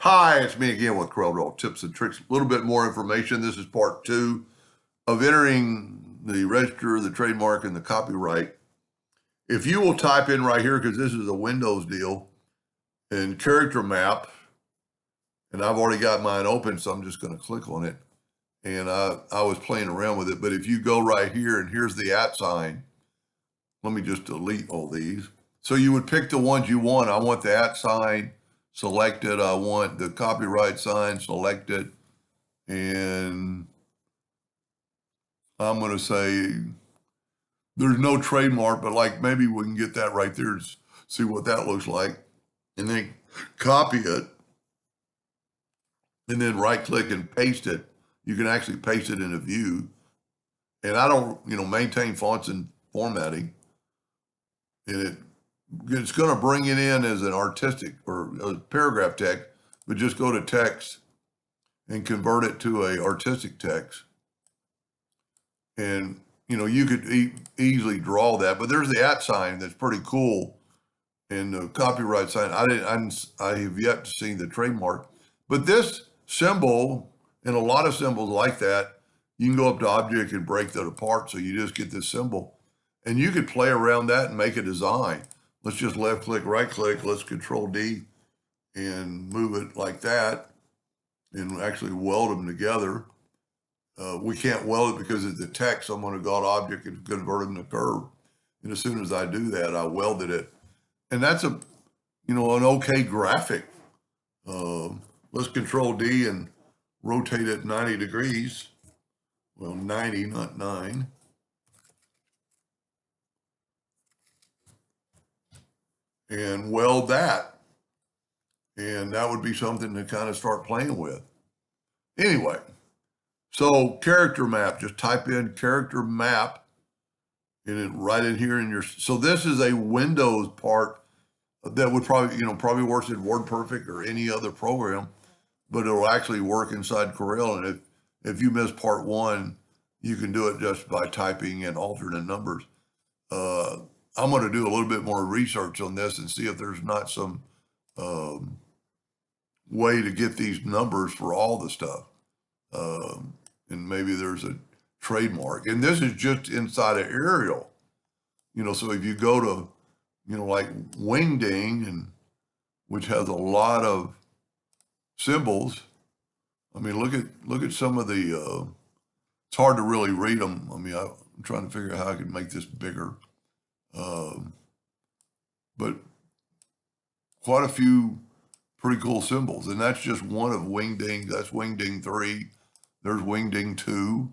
Hi, it's me again with Corel tips and tricks. A little bit more information. This is part 2 of entering the register, the trademark, and the copyright. If you will type in right here, because this is a Windows deal, in character map, and I've already got mine open, so I'm just going to click on it. And I was playing around with it, but if you go right here, and here's the @ sign. Let me just delete all these. So you would pick the ones you want. I want the @ sign selected. I want the copyright sign selected. And I'm going to say there's no trademark, but like maybe we can get that right there to see what that looks like. And then copy it. And then right click and paste it. You can actually paste it in a view. And I don't, maintain fonts and formatting. And it's going to bring it in as an artistic or a paragraph text, but just go to text and convert it to a artistic text. And, you could easily draw that, but there's the @ sign that's pretty cool. And the copyright sign, I have yet to see the trademark, but this symbol and a lot of symbols like that, you can go up to object and break that apart. So you just get this symbol and you could play around that and make a design. Let's just left click, right click. Let's Control D and move it like that and actually weld them together. We can't weld it because it's the text. So I'm going to go to object and convert them to curve. And as soon as I do that, I welded it. And that's an okay graphic. Let's Control D and rotate it 90 degrees. Well, 90, not 9. And weld that. And that would be something to kind of start playing with. Anyway, so character map, just type in character map and it right in here in your, so this is a Windows part that would probably works in WordPerfect or any other program, but it'll actually work inside Corel. And if you miss part 1, you can do it just by typing in alternate numbers. I'm going to do a little bit more research on this and see if there's not some way to get these numbers for all the stuff. And maybe there's a trademark. And this is just inside of Arial. So if you go to, like Wingding, and which has a lot of symbols. I mean, look at some of the, it's hard to really read them. I mean, I'm trying to figure out how I can make this bigger. But quite a few pretty cool symbols. And that's just one of Wingding. That's Wingding 3. There's Wingding 2.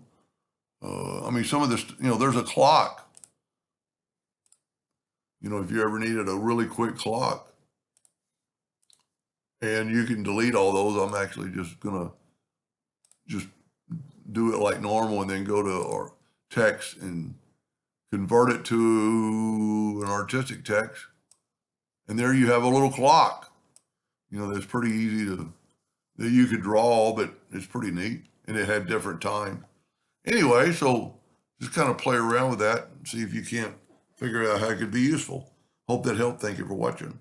I mean, some of this, there's a clock. If you ever needed a really quick clock. And you can delete all those. I'm actually just going to do it like normal and then go to our text and convert it to an artistic text. And there you have a little clock. That's pretty easy that you could draw, but it's pretty neat. And it had different time. Anyway, so just kind of play around with that and see if you can't figure out how it could be useful. Hope that helped. Thank you for watching.